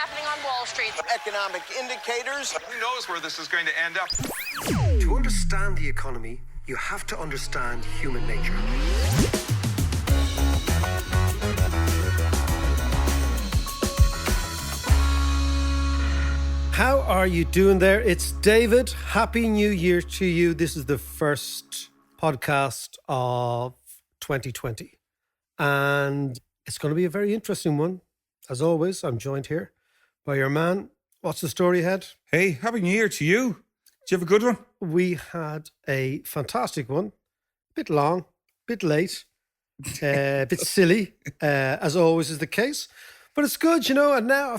happening on Wall Street. Economic indicators. Who knows where this is going to end up? To understand the economy, you have to understand human nature. How are you doing there? It's David. Happy New Year to you. This is the first podcast of 2020. And it's going to be a very interesting one. As always, I'm joined here by your man. What's the story ahead? Hey, Happy New Year to you. Did you have a good one? We had a fantastic one. A bit long, a bit late, a bit silly, as always is the case. But it's good, you know, and now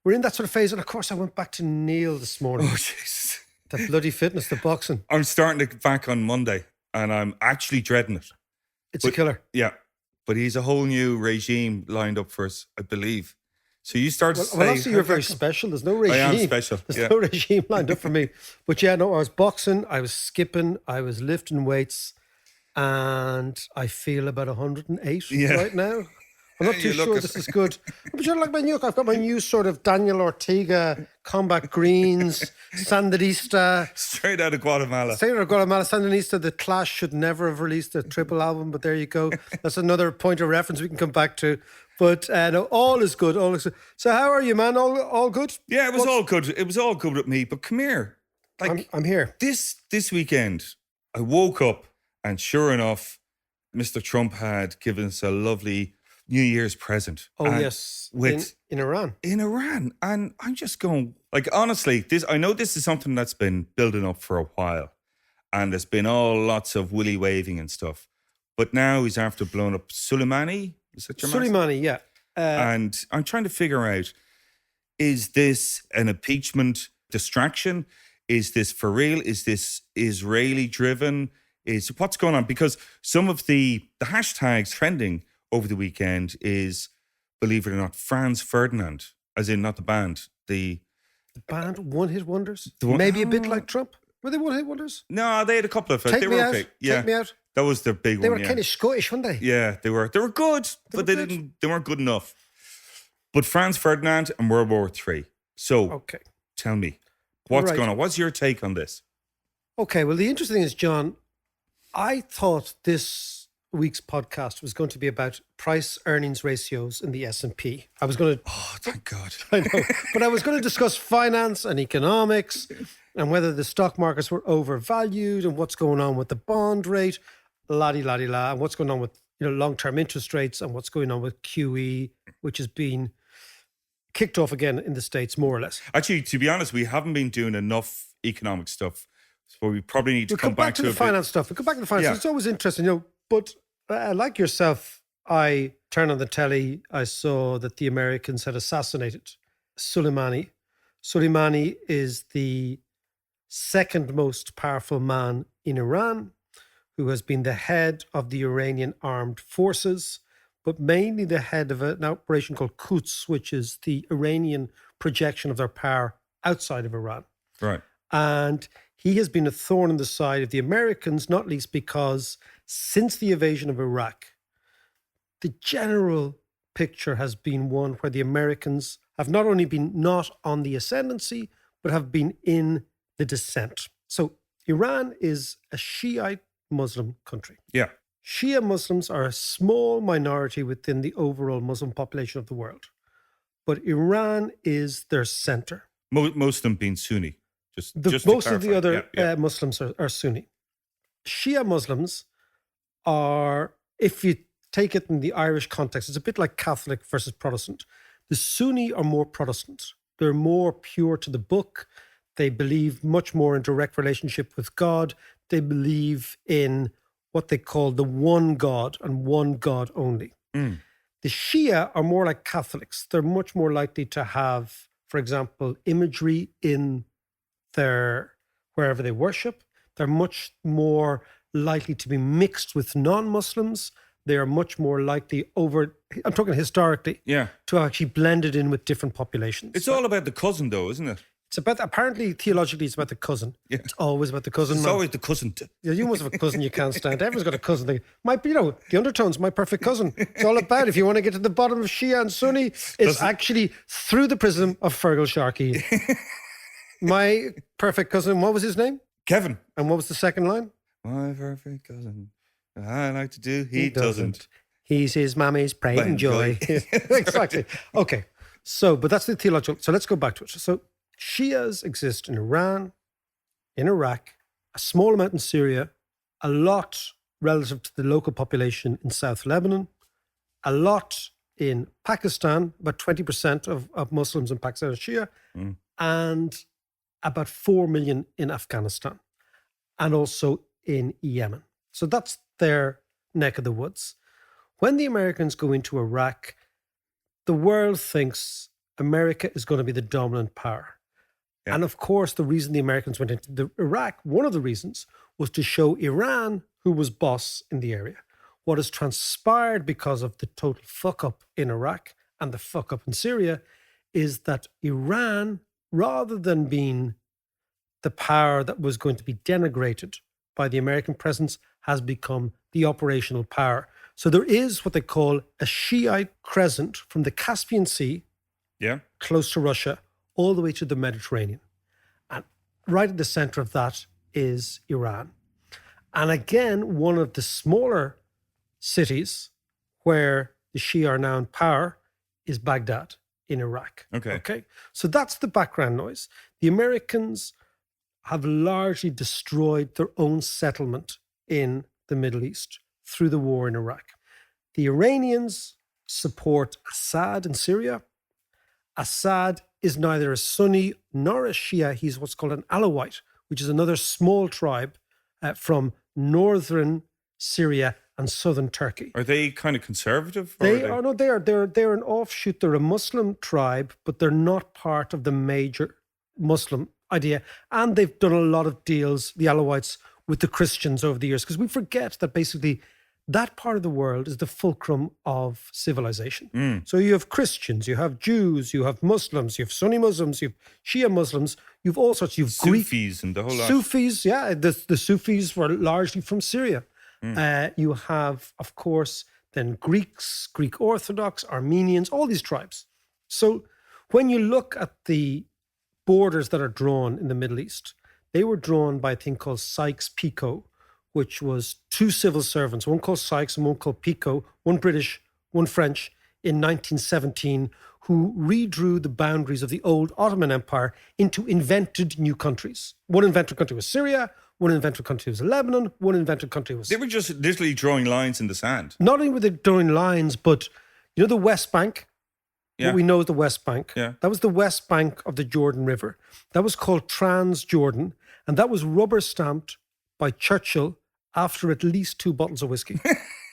we're in that sort of phase. And of course, I went back to Neil this morning. Oh, Jesus. The bloody fitness, the boxing. I'm starting to get back on Monday and I'm actually dreading it. It's a killer. Yeah. But he's a whole new regime lined up for us, I believe. So you start to say... Well, obviously you're very special. There's no regime. I am special, There's no regime lined up for me. But yeah, no, I was boxing, I was skipping, I was lifting weights, and I feel about 108 right now. I'm not too sure this is good. But you know, like I've got my new sort of Daniel Ortega Combat Greens, Sandinista. Straight out of Guatemala. Sandinista. The Clash should never have released a triple album, but there you go. That's another point of reference we can come back to. But no, all is good. All is good. So how are you, man? All good? Yeah, it was all good. It was all good with me. But come here. Like I'm here. This weekend, I woke up and sure enough, Mr. Trump had given us a lovely New Year's present. Oh, yes. In Iran. In Iran. And I'm just going, like, honestly, I know this is something that's been building up for a while. And there's been lots of willy waving and stuff. But now he's after blowing up Soleimani. Is that your Soleimani, yeah. And I'm trying to figure out, is this an impeachment distraction? Is this for real? Is this Israeli driven? What's going on? Because some of the hashtags trending over the weekend is, believe it or not, Franz Ferdinand, as in not the band. The band one-hit wonders? Maybe a bit like Trump? Were they one-hit wonders? No, they had a couple of... Take Me Out. Yeah. Take Me Out. That was their big one, They were kind of Scottish, weren't they? Yeah, they were. They were good, but they weren't good enough. But Franz Ferdinand and World War III. So, tell me, what's going on? What's your take on this? Okay, well, the interesting thing is, John, I thought this week's podcast was going to be about price-earnings ratios in the S&P. I was going to... Oh, thank God. I know. But I was going to discuss finance and economics and whether the stock markets were overvalued and what's going on with the bond rate, la-di-la-di-la, and what's going on with long-term interest rates and what's going on with QE, which has been kicked off again in the States, more or less. Actually, to be honest, we haven't been doing enough economic stuff, so we probably need to come back to the finance stuff. We'll come back to the finance. Yeah. It's always interesting, but like yourself, I turned on the telly, I saw that the Americans had assassinated Soleimani. Soleimani is the second most powerful man in Iran, who has been the head of the Iranian armed forces, but mainly the head of an operation called Quds, which is the Iranian projection of their power outside of Iran. Right. And he has been a thorn in the side of the Americans, not least because since the invasion of Iraq, the general picture has been one where the Americans have not only been not on the ascendancy, but have been in the descent. So Iran is a Shiite Muslim country. Yeah. Shia Muslims are a small minority within the overall Muslim population of the world. But Iran is their center. Most of them being Sunni. Most of the other Muslims are Sunni. Shia Muslims are, if you take it in the Irish context, it's a bit like Catholic versus Protestant. The Sunni are more Protestant. They're more pure to the book. They believe much more in direct relationship with God. They believe in what they call the one God and one God only. The Shia are more like Catholics. They're much more likely to have, for example, imagery in wherever they worship. They're much more likely to be mixed with non-Muslims. They are much more likely I'm talking historically, to actually blend it in with different populations. It's all about the cousin though, isn't it? It's about, apparently, theologically, it's about the cousin. Yeah. It's always about the cousin. It's man. always the cousin. Yeah, you must have a cousin you can't stand. Everyone's got a cousin. The undertones, my perfect cousin. It's all about, if you want to get to the bottom of Shia and Sunni, it's actually through the prism of Fergal Sharkey. My perfect cousin, what was his name? Kevin. And what was the second line? My perfect cousin. I like to do, he doesn't. He's his mammy's pride and joy. Exactly. Okay. So, but that's the theological. So let's go back to it. So Shias exist in Iran, in Iraq, a small amount in Syria, a lot relative to the local population in South Lebanon, a lot in Pakistan, about 20% of Muslims in Pakistan are Shia, and about 4 million in Afghanistan, and also in Yemen. So that's their neck of the woods. When the Americans go into Iraq, the world thinks America is going to be the dominant power. Yeah. And of course, the reason the Americans went into Iraq, one of the reasons, was to show Iran who was boss in the area. What has transpired because of the total fuck up in Iraq and the fuck up in Syria is that Iran, rather than being the power that was going to be denigrated by the American presence, has become the operational power. So there is what they call a Shiite crescent from the Caspian Sea, close to Russia, all the way to the Mediterranean. And right at the center of that is Iran. And again, one of the smaller cities where the Shia are now in power is Baghdad in Iraq. Okay. So that's the background noise. The Americans have largely destroyed their own settlement in the Middle East through the war in Iraq. The Iranians support Assad in Syria. Assad is neither a Sunni nor a Shia. He's what's called an Alawite, which is another small tribe from northern Syria and southern Turkey. Are they kind of conservative? They're an offshoot. They're a Muslim tribe, but they're not part of the major Muslim idea. And they've done a lot of deals, the Alawites, with the Christians over the years, because we forget that basically that part of the world is the fulcrum of civilization. So you have Christians, you have Jews, you have Muslims, you have Sunni Muslims, you have Shia Muslims, you have all sorts. You have Sufis and the whole lot. Sufis, yeah. The Sufis were largely from Syria. You have, of course, then Greeks, Greek Orthodox, Armenians, all these tribes. So when you look at the borders that are drawn in the Middle East, they were drawn by a thing called Sykes-Picot, which was two civil servants, one called Sykes and one called Picot, one British, one French, in 1917, who redrew the boundaries of the old Ottoman Empire into invented new countries. One invented country was Syria, one invented country was Lebanon, one invented country was... They were just literally drawing lines in the sand. Not only were they drawing lines, but you know the West Bank? Yeah. What we know as the West Bank. Yeah. That was the West Bank of the Jordan River. That was called Trans-Jordan, and that was rubber stamped by Churchill after at least 2 bottles of whiskey.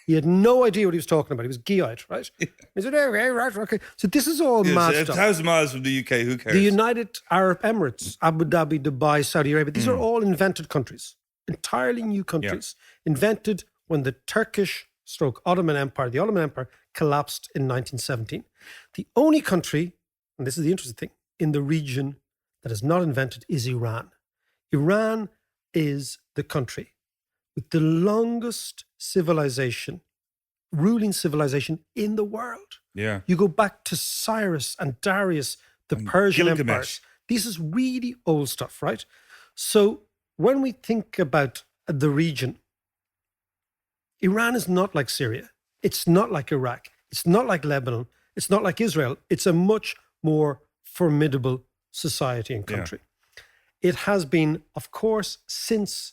He had no idea what he was talking about. He was geeyed, right? Yeah. He said, right, okay. So this is all mad stuff. 1,000 miles from the UK, who cares? The United Arab Emirates, Abu Dhabi, Dubai, Saudi Arabia, these are all invented countries. Entirely new countries. Yeah. Invented when the Turkish/Ottoman Empire, the Ottoman Empire, collapsed in 1917. The only country, and this is the interesting thing, in the region that is not invented is Iran. Iran is the country with the longest civilization, ruling civilization in the world. Yeah. You go back to Cyrus and Darius, the Persian empires. This is really old stuff, right? So when we think about the region, Iran is not like Syria. It's not like Iraq. It's not like Lebanon. It's not like Israel. It's a much more formidable society and country. Yeah. It has been, of course, since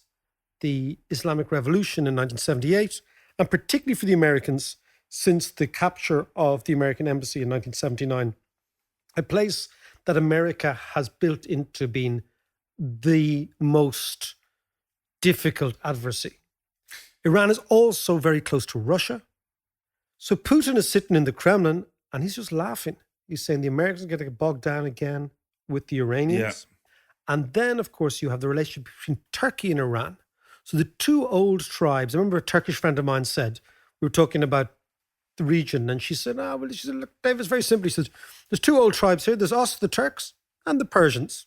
the Islamic Revolution in 1978, and particularly for the Americans, since the capture of the American embassy in 1979, a place that America has built into being the most difficult adversary. Iran is also very close to Russia. So Putin is sitting in the Kremlin and he's just laughing. He's saying the Americans are going to get bogged down again with the Iranians. Yeah. And then, of course, you have the relationship between Turkey and Iran. So the two old tribes, I remember a Turkish friend of mine said, we were talking about the region, and she said, look, Dave, it's very simple. He says, there's two old tribes here. There's us, the Turks, and the Persians.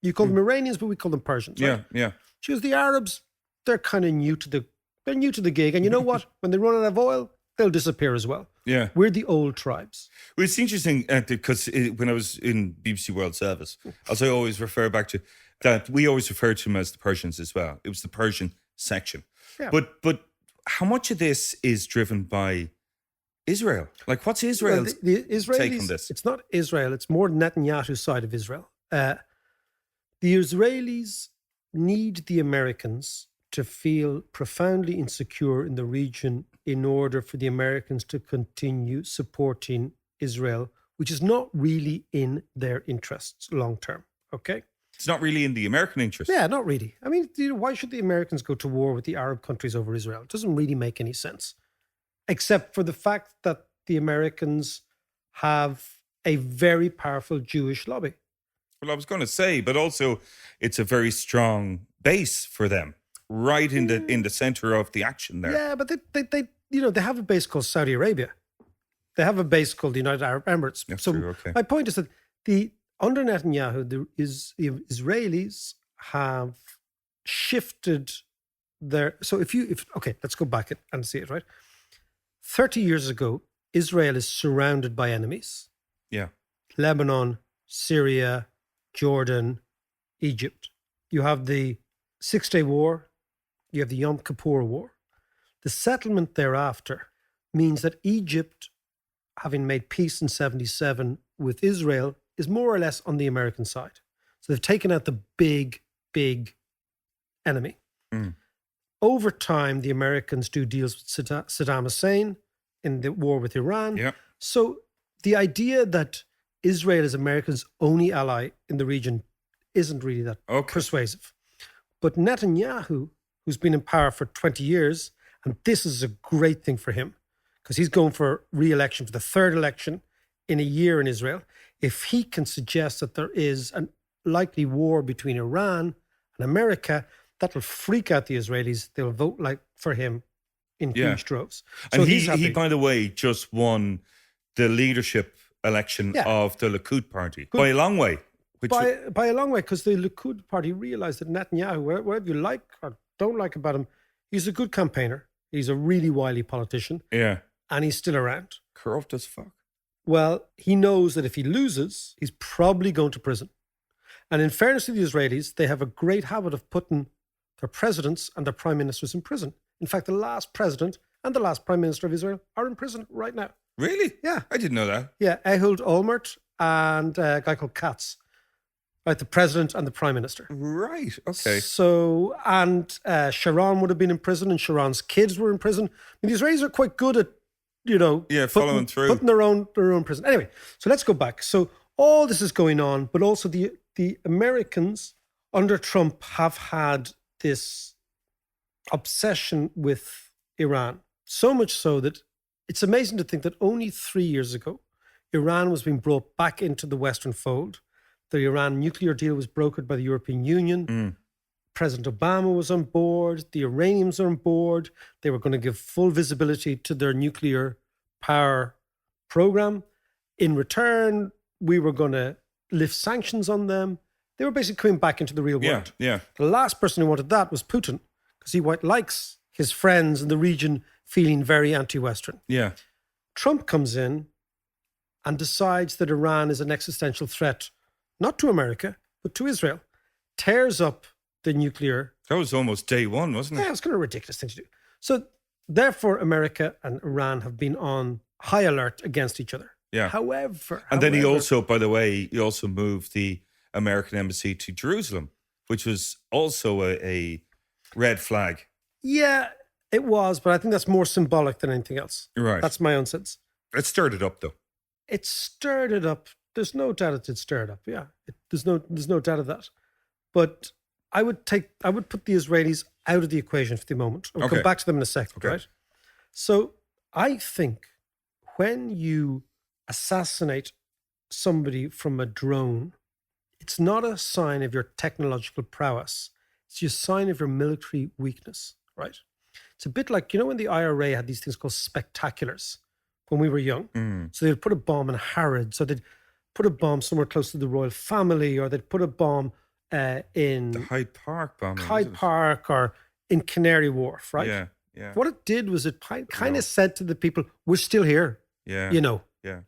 You call them Iranians, but we call them Persians. Right? Yeah. She goes, the Arabs, they're kind of new to the gig. And you know what? When they run out of oil, they'll disappear as well. Yeah. We're the old tribes. Well, it's interesting because when I was in BBC World Service, as I always refer back to that, we always refer to them as the Persians as well. It was the Persian section. Yeah. But how much of this is driven by Israel? Like, what's Israel's the Israelis, take on this? It's not Israel. It's more Netanyahu's side of Israel. The Israelis need the Americans to feel profoundly insecure in the region in order for the Americans to continue supporting Israel, which is not really in their interests long term. Okay? It's not really in the American interest. Yeah, not really. I mean, why should the Americans go to war with the Arab countries over Israel? It doesn't really make any sense, except for the fact that the Americans have a very powerful Jewish lobby. Well, I was going to say, but also it's a very strong base for them, right in the center of the action there. Yeah, but they have a base called Saudi Arabia. They have a base called the United Arab Emirates. That's so true, okay. My point is that under Netanyahu, the Israelis have shifted their. So okay, let's go back and see it, right? 30 years ago, Israel is surrounded by enemies. Yeah. Lebanon, Syria, Jordan, Egypt. You have the 6-Day War. You have the Yom Kippur War. The settlement thereafter means that Egypt, having made peace in 1977 with Israel, is more or less on the American side. So they've taken out the big enemy. Over time, the Americans do deals with Saddam Hussein in the war with Iran. Yeah. So the idea that Israel is America's only ally in the region isn't really that persuasive. But Netanyahu, who's been in power for 20 years, and this is a great thing for him, because he's going for re-election for the third election in a year in Israel. If he can suggest that there is a likely war between Iran and America, that will freak out the Israelis. They'll vote for him in huge droves. So and he, by the way, just won the leadership election of the Likud party by a long way. By a long way, because the Likud party realized that Netanyahu, whatever you like or don't like about him, he's a good campaigner. He's a really wily politician. Yeah. And he's still around. Corrupt as fuck. Well, he knows that if he loses, he's probably going to prison. And in fairness to the Israelis, they have a great habit of putting their presidents and their prime ministers in prison. In fact, the last president and the last prime minister of Israel are in prison right now. Really? Yeah. I didn't know that. Yeah, Ehud Olmert and a guy called Katz. Right, the president and the prime minister. Right, okay. So, and Sharon would have been in prison and Sharon's kids were in prison. I mean, the Israelis are quite good at, following through. Putting their own prison. Anyway, so let's go back. So all this is going on, but also the Americans under Trump have had this obsession with Iran. So much so that it's amazing to think that only 3 years ago, Iran was being brought back into the Western fold. The Iran nuclear deal was brokered by the European Union. President Obama was on board. The Iranians are on board. They were going to give full visibility to their nuclear power program. In return, we were going to lift sanctions on them. They were basically coming back into the real world. Yeah. The last person who wanted that was Putin, because he likes his friends in the region feeling very anti-Western. Yeah. Trump comes in and decides that Iran is an existential threat, not to America, but to Israel. Tears up the nuclear. That was almost day one, wasn't it? Yeah, it was kind of a ridiculous thing to do. So therefore, America and Iran have been on high alert against each other. Yeah. However, then he also, by the way, moved the American embassy to Jerusalem, which was also a red flag. Yeah, it was, but I think that's more symbolic than anything else. Right. That's my own sense. It stirred it up, though. It stirred it up. There's no doubt it did stir it up. Yeah, there's no doubt of that. But I would put the Israelis out of the equation for the moment. I'll come back to them in a second, right? So I think when you assassinate somebody from a drone, it's not a sign of your technological prowess. It's a sign of your military weakness, right? It's a bit like, when the IRA had these things called spectaculars when we were young. So they'd put a bomb in Harrods, so they'd put a bomb somewhere close to the royal family, or they'd put a bomb in The Hyde Park bombing. Hyde Park or in Canary Wharf, right? Yeah, yeah. What it did was it kind of said to the people, we're still here, Yeah. you know. Yeah.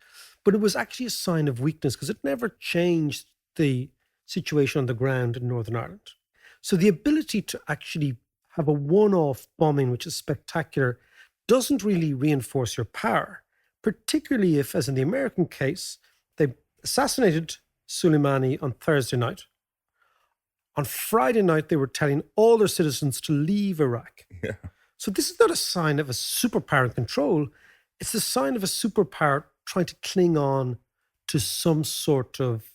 But it was actually a sign of weakness because it never changed the situation on the ground in Northern Ireland. So the ability to actually have a one-off bombing, which is spectacular, doesn't really reinforce your power, particularly if, as in the American case, they assassinated Soleimani on Thursday night. On Friday night, they were telling all their citizens to leave Iraq. Yeah. So this is not a sign of a superpower in control. It's a sign of a superpower trying to cling on to some sort of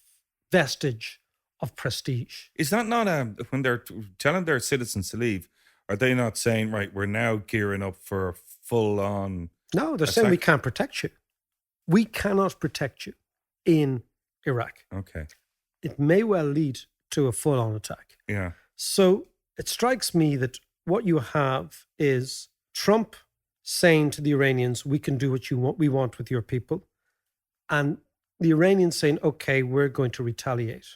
vestige of prestige. Is that not when they're telling their citizens to leave, are they not saying, right, we're now gearing up for a full-on... No, they're saying we can't protect you. We cannot protect you in Iraq. Okay. It may well lead to a full-on attack. Yeah. So it strikes me that what you have is Trump saying to the Iranians, we can do what you want, we want with your people. And the Iranians saying, okay, we're going to retaliate.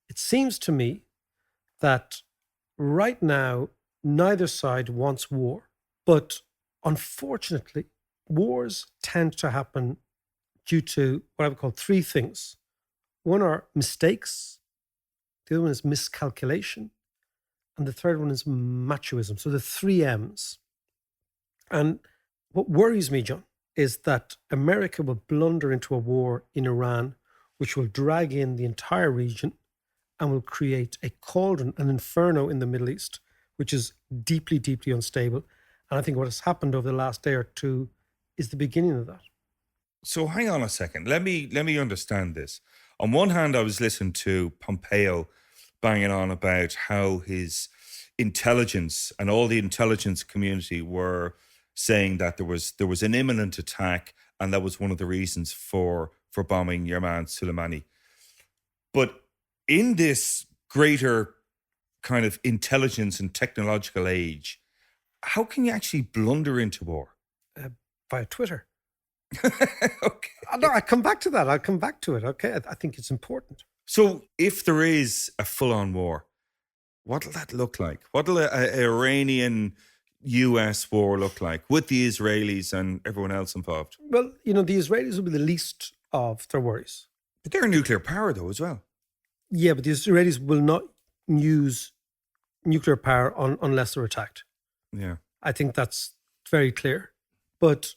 It seems to me that right now, neither side wants war. But unfortunately, wars tend to happen due to what I would call three things. One are mistakes. The other one is miscalculation. And the third one is machoism. So the three M's. And what worries me, John, is that America will blunder into a war in Iran, which will drag in the entire region and will create a cauldron, an inferno in the Middle East, which is deeply, deeply unstable. And I think what has happened over the last day or two is the beginning of that. So hang on a second. Let me understand this. On one hand, I was listening to Pompeo banging on about how his intelligence and all the intelligence community were saying that there was an imminent attack, and that was one of the reasons for bombing your man Soleimani. But in this greater kind of intelligence and technological age, how can you actually blunder into war? Via Twitter. Okay. No, I'll come back to that. I'll come back to it. Okay. I think it's important. So if there is a full-on war, what'll that look like? What'll an Iranian US war look like with the Israelis and everyone else involved? Well, the Israelis will be the least of their worries. But they're a nuclear power though as well. Yeah, but the Israelis will not use nuclear power unless they're attacked. Yeah. I think that's very clear. But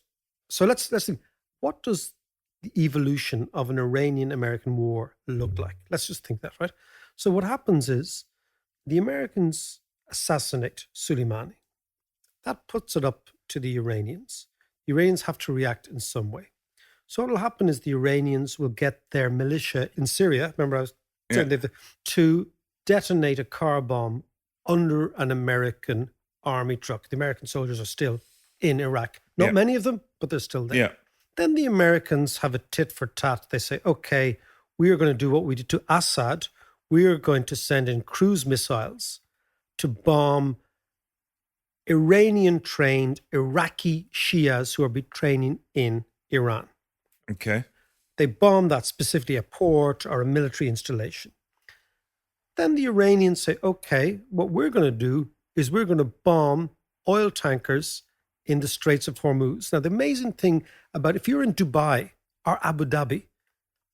so let's think, what does the evolution of an Iranian-American war look like? Let's just think that, right? So what happens is the Americans assassinate Soleimani. That puts it up to the Iranians. The Iranians have to react in some way. So what will happen is the Iranians will get their militia in Syria, remember I was saying to detonate a car bomb under an American army truck. The American soldiers are still in Iraq. Not many of them, but they're still there. Yeah. Then the Americans have a tit for tat. They say, okay, we are going to do what we did to Assad. We are going to send in cruise missiles to bomb Iranian-trained Iraqi Shias who are training in Iran. Okay. They bomb that, specifically a port or a military installation. Then the Iranians say, okay, what we're going to do is we're going to bomb oil tankers in the Straits of Hormuz. Now, the amazing thing about if you're in Dubai or Abu Dhabi,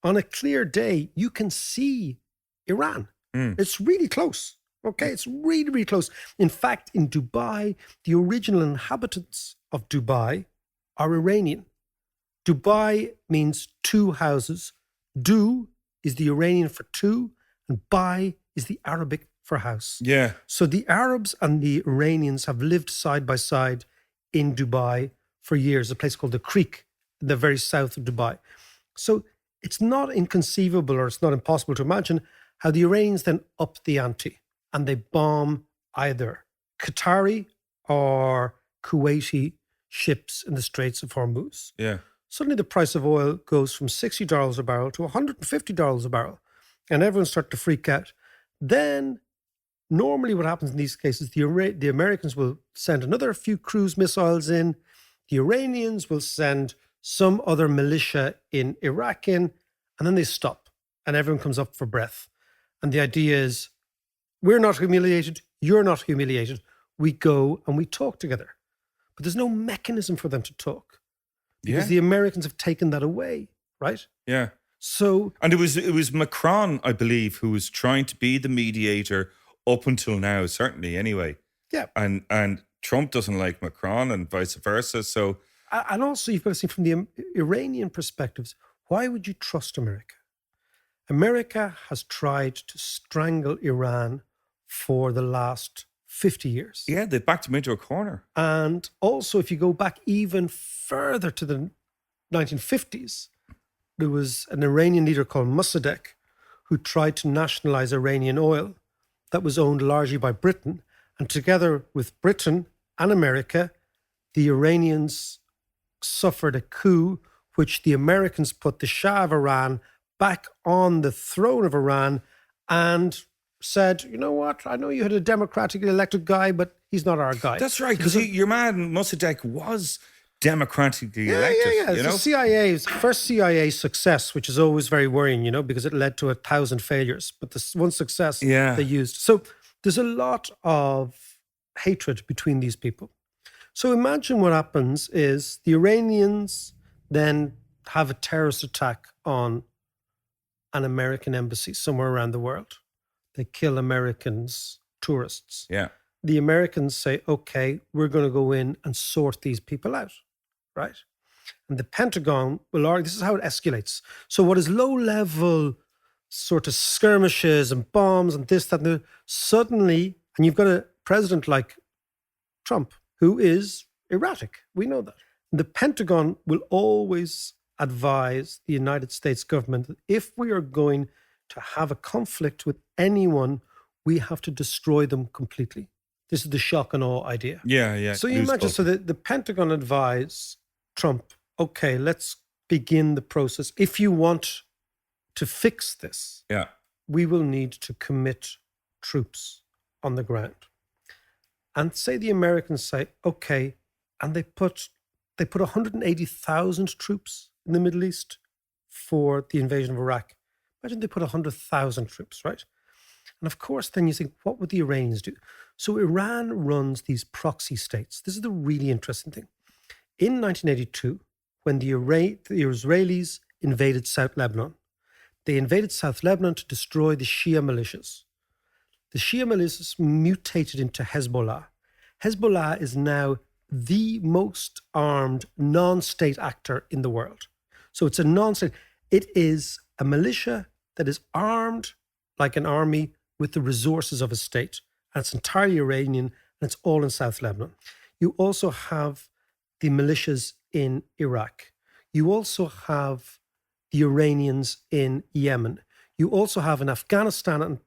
on a clear day, you can see Iran. It's really close. Okay, it's really, really close. In fact, in Dubai, the original inhabitants of Dubai are Iranian. Dubai means two houses. Du is the Iranian for two, and Bai is the Arabic for house. Yeah. So the Arabs and the Iranians have lived side by side in Dubai for years, a place called the Creek, in the very south of Dubai. So it's not inconceivable or it's not impossible to imagine how the Iranians then up the ante and they bomb either Qatari or Kuwaiti ships in the Straits of Hormuz. Yeah. Suddenly the price of oil goes from $60 a barrel to $150 a barrel, and everyone starts to freak out. Then normally what happens in these cases, the Americans will send another few cruise missiles in, the Iranians will send some other militia in Iraq in, and then they stop and everyone comes up for breath. And the idea is, we're not humiliated, you're not humiliated. We go and we talk together. But there's no mechanism for them to talk because the Americans have taken that away, right? Yeah. So, and it was Macron, I believe, who was trying to be the mediator up until now, certainly anyway. Yeah. And Trump doesn't like Macron and vice versa. So, and also you've got to see from the Iranian perspectives, why would you trust America? America has tried to strangle Iran for the last 50 years. Yeah, they backed him into a corner. And also, if you go back even further to the 1950s, there was an Iranian leader called Mossadegh who tried to nationalize Iranian oil that was owned largely by Britain. And together with Britain and America, the Iranians suffered a coup, which the Americans put the Shah of Iran back on the throne of Iran and said, you know what, I know you had a democratically elected guy, but he's not our guy. That's right, because your man Mossadegh was democratically elected. Yeah. You know? The CIA's first CIA success, which is always very worrying, you know, because it led to 1,000 failures. But the one success they used. So there's a lot of hatred between these people. So imagine what happens is the Iranians then have a terrorist attack on an American embassy somewhere around the world. They kill Americans, tourists. Yeah. The Americans say, okay, we're going to go in and sort these people out, right? And the Pentagon will argue, this is how it escalates. So what is low-level sort of skirmishes and bombs and this, that, and the, suddenly, and you've got a president like Trump, who is erratic. We know that. And the Pentagon will always advise the United States government that if we are going to have a conflict with anyone, we have to destroy them completely. This is the shock and awe idea. Yeah. So you imagine, so the Pentagon advised Trump, okay, let's begin the process. If you want to fix this, we will need to commit troops on the ground. And say the Americans say, okay, and they put 180,000 troops in the Middle East for the invasion of Iraq. Imagine they put 100,000 troops, right? And of course, then you think, what would the Iranians do? So Iran runs these proxy states. This is the really interesting thing. In 1982, when the Israelis invaded South Lebanon, they invaded South Lebanon to destroy the Shia militias. The Shia militias mutated into Hezbollah. Hezbollah is now the most armed non-state actor in the world. So it's a non-state. It is a militia that is armed like an army with the resources of a state. And it's entirely Iranian, and it's all in South Lebanon. You also have the militias in Iraq. You also have the Iranians in Yemen. You also have in Afghanistan and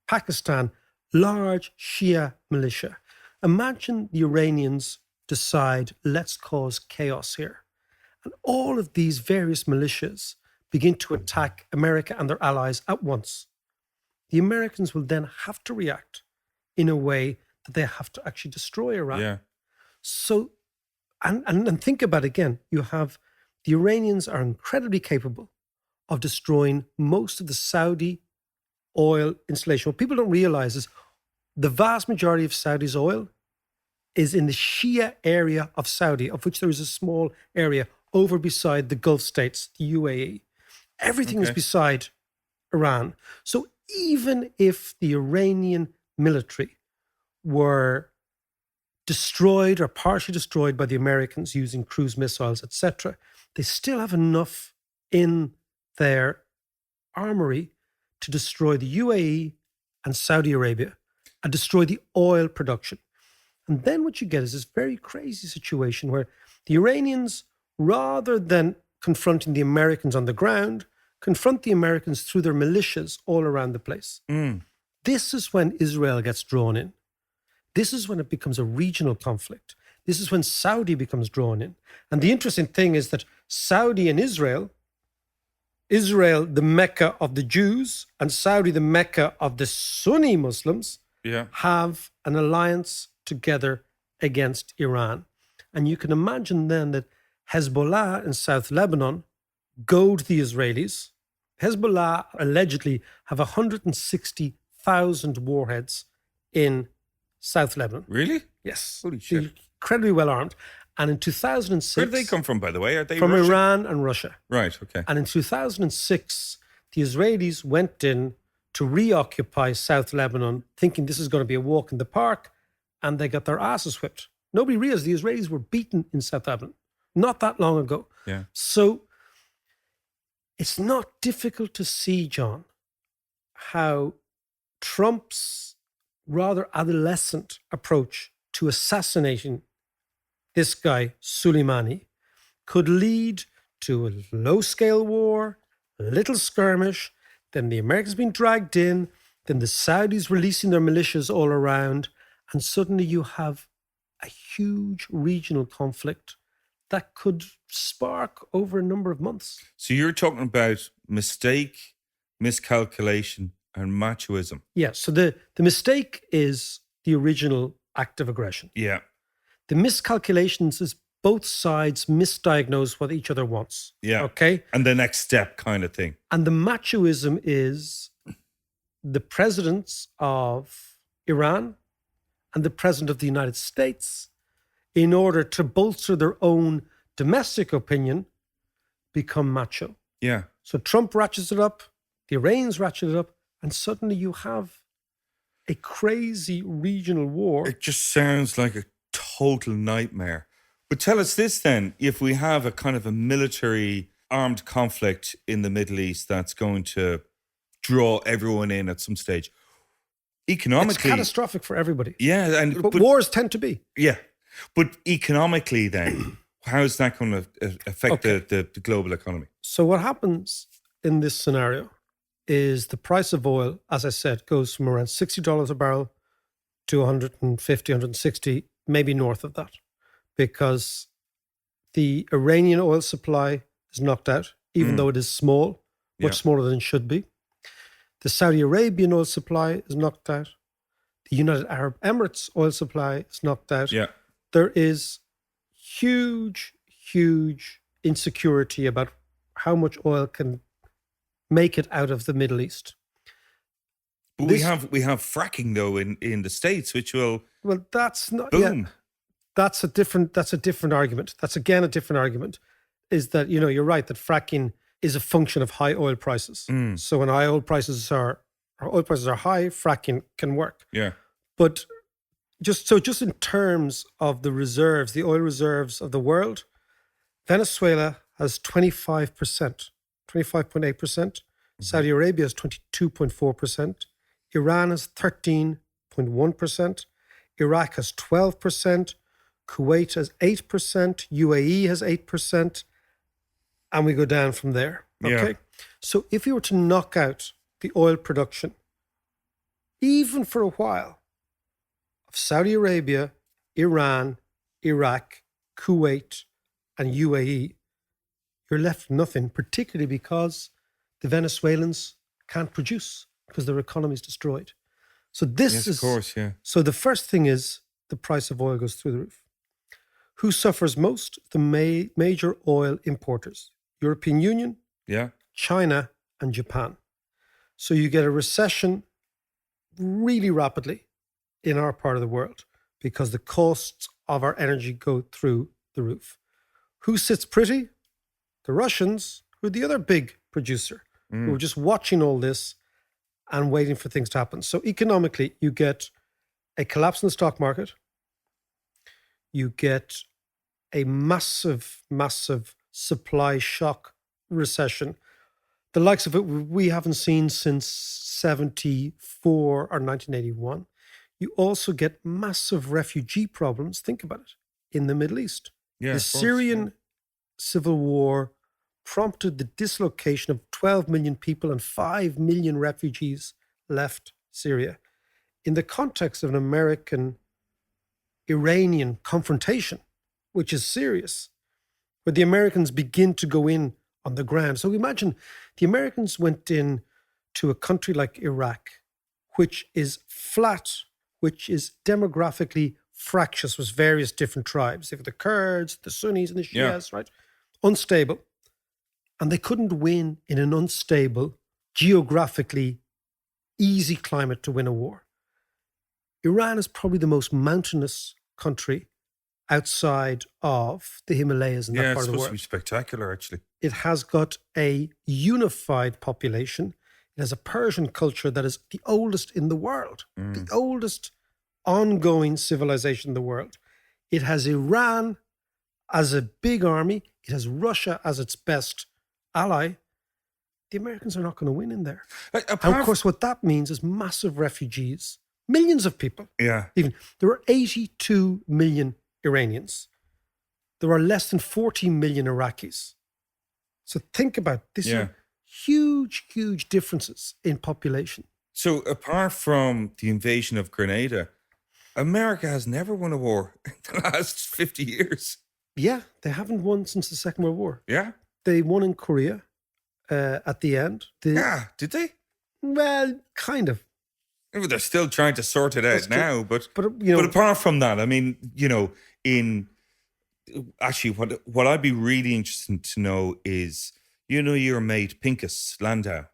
Pakistan large Shia militia. Imagine the Iranians decide, let's cause chaos here. And all of these various militias begin to attack America and their allies at once. The Americans will then have to react in a way that they have to actually destroy Iran. Yeah. So, and think about it again, you have the Iranians are incredibly capable of destroying most of the Saudi oil installation. What people don't realize is the vast majority of Saudi's oil is in the Shia area of Saudi, of which there is a small area over beside the Gulf states, the UAE. Everything is beside Iran. So even if the Iranian military were destroyed or partially destroyed by the Americans using cruise missiles, etc., they still have enough in their armory to destroy the UAE and Saudi Arabia and destroy the oil production. And then what you get is this very crazy situation where the Iranians, rather than confronting the Americans on the ground, confront the Americans through their militias all around the place. This is when Israel gets drawn in. This is when it becomes a regional conflict. This is when Saudi becomes drawn in. And the interesting thing is that Saudi and Israel, the Mecca of the Jews, and Saudi, the Mecca of the Sunni Muslims, have an alliance together against Iran. And you can imagine then that Hezbollah in South Lebanon goad the Israelis. Hezbollah allegedly have 160,000 warheads in South Lebanon. Really? Yes. Holy shit. They're incredibly well armed. And in 2006... Where do they come from, by the way? Are they from Russian? Iran and Russia. Right, okay. And in 2006, the Israelis went in to reoccupy South Lebanon, thinking this is going to be a walk in the park, and they got their asses whipped. Nobody realized the Israelis were beaten in South Lebanon not that long ago. Yeah. So it's not difficult to see, John, how Trump's rather adolescent approach to assassinating this guy, Soleimani, could lead to a low-scale war, a little skirmish, then the Americans being dragged in, then the Saudis releasing their militias all around, and suddenly you have a huge regional conflict that could spark over a number of months. So you're talking about mistake, miscalculation, and machoism. Yeah, so the mistake is the original act of aggression. Yeah. The miscalculations is both sides misdiagnose what each other wants. Yeah. Okay? And the next step kind of thing. And the machoism is the presidents of Iran and the president of the United States, in order to bolster their own domestic opinion, become macho. Yeah. So Trump ratchets it up, the Iranians ratchet it up, and suddenly you have a crazy regional war. It just sounds like a total nightmare. But tell us this then, if we have a kind of a military armed conflict in the Middle East that's going to draw everyone in at some stage, economically... It's catastrophic for everybody. Yeah. But wars tend to be. Yeah. But economically then, how is that going to affect the global economy? So what happens in this scenario is the price of oil, as I said, goes from around $60 a barrel to 150, 160, maybe north of that, because the Iranian oil supply is knocked out, even though it is small, much smaller than it should be. The Saudi Arabian oil supply is knocked out. The United Arab Emirates oil supply is knocked out. Yeah. There is huge, huge insecurity about how much oil can make it out of the Middle East. But we have fracking though in the States, which will that's not boom. Yeah, that's a different argument. That's again a different argument. Is that, you know, you're right that fracking is a function of high oil prices. So when oil prices are high, fracking can work. Yeah. But just in terms of the reserves, the oil reserves of the world, Venezuela has 25%, 25.8%. Saudi Arabia has 22.4%. Iran has 13.1%. Iraq has 12%. Kuwait has 8%. UAE has 8%. And we go down from there. Okay. Yeah. So if you were to knock out the oil production, even for a while, of Saudi Arabia, Iran, Iraq, Kuwait, and UAE, you're left with nothing, particularly because the Venezuelans can't produce because their economy is destroyed. So this is... of course, yeah. So the first thing is the price of oil goes through the roof. Who suffers most? The major oil importers. European Union, Yeah. China, and Japan. So you get a recession really rapidly in our part of the world because the costs of our energy go through the roof. Who sits pretty? The Russians, who are the other big producer, who are just watching all this and waiting for things to happen. So economically, you get a collapse in the stock market. You get a massive, massive supply shock recession, the likes of it we haven't seen since 1974 or 1981. You also get massive refugee problems, think about it, in the Middle East. Yeah, the Syrian civil war prompted the dislocation of 12 million people and 5 million refugees left Syria. In the context of an American-Iranian confrontation, which is serious, where the Americans begin to go in on the ground. So imagine the Americans went in to a country like Iraq, which is flat, which is demographically fractious with various different tribes. They've got the Kurds, the Sunnis, and the Shias, right? Unstable. And they couldn't win in an unstable, geographically easy climate to win a war. Iran is probably the most mountainous country outside of the Himalayas in that part of the world. Yeah, it's supposed to be spectacular, actually. It has got a unified population. It has a Persian culture that is the oldest in the world, the oldest ongoing civilization in the world. It has Iran as a big army. It has Russia as its best ally. The Americans are not going to win in there. And of course, what that means is massive refugees, millions of people. Yeah. Even there are 82 million Iranians. There are less than 40 million Iraqis. So think about this. These are huge, huge differences in population. So apart from the invasion of Grenada, America has never won a war in the last 50 years. Yeah, they haven't won since the Second World War. Yeah. They won in Korea at the end. Did they? Well, kind of. They're still trying to sort it out now, but you know, apart from that, I mean, you know, actually, what I'd be really interested to know is, you know, your mate Pinchas Landau.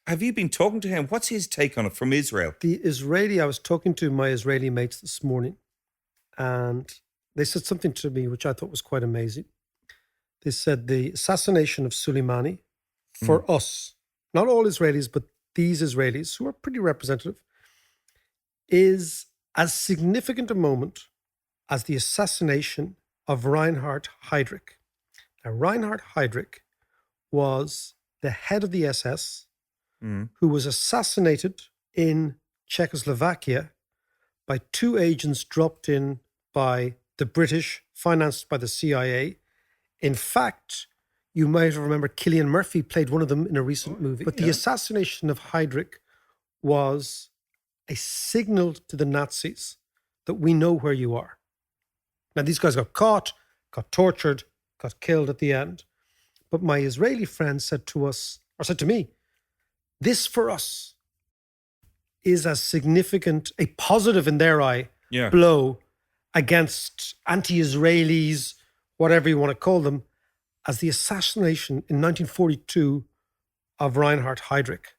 Have you been talking to him? What's his take on it from Israel? I was talking to my Israeli mates this morning, and they said something to me which I thought was quite amazing. They said the assassination of Soleimani, for us, not all Israelis, but these Israelis, who are pretty representative, is as significant a moment as the assassination of Reinhard Heydrich. Now, Reinhard Heydrich was the head of the SS, who was assassinated in Czechoslovakia by two agents dropped in by the British, financed by the CIA. In fact, you might remember Cillian Murphy played one of them in a recent movie. But the assassination of Heydrich was a signal to the Nazis that we know where you are. Now, these guys got caught, got tortured, got killed at the end. But my Israeli friend said to me, this for us is as significant, a positive in their eye, blow against anti-Israelis, whatever you want to call them, as the assassination in 1942 of Reinhard Heydrich.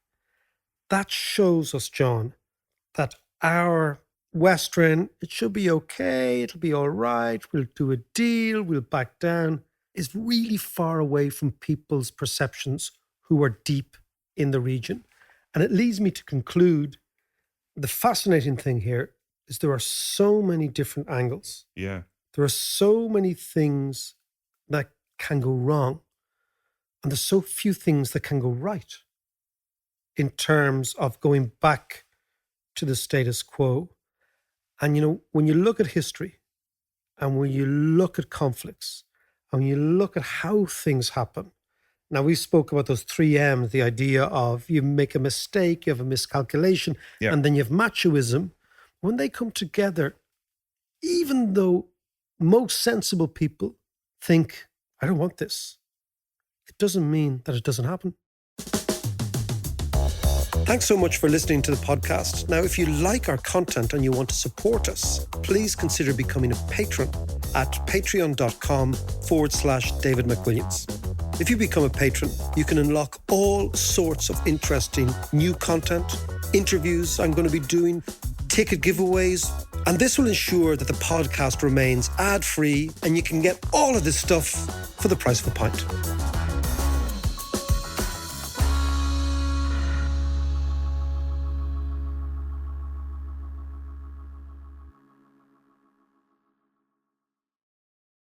That shows us, John, that our Western, it should be okay, it'll be all right, we'll do a deal, we'll back down, is really far away from people's perceptions who are deep in the region. And it leads me to conclude, the fascinating thing here is there are so many different angles. Yeah. There are so many things that can go wrong, and there's so few things that can go right in terms of going back to the status quo. And, you know, when you look at history and when you look at conflicts and when you look at how things happen, now we spoke about those 3 M's, the idea of you make a mistake, you have a miscalculation, and then you have machoism. When they come together, even though most sensible people think, I don't want this, it doesn't mean that it doesn't happen. Thanks so much for listening to the podcast. Now, if you like our content and you want to support us, please consider becoming a patron at patreon.com/David McWilliams. If you become a patron, you can unlock all sorts of interesting new content, interviews I'm going to be doing, ticket giveaways, and this will ensure that the podcast remains ad-free and you can get all of this stuff for the price of a pint.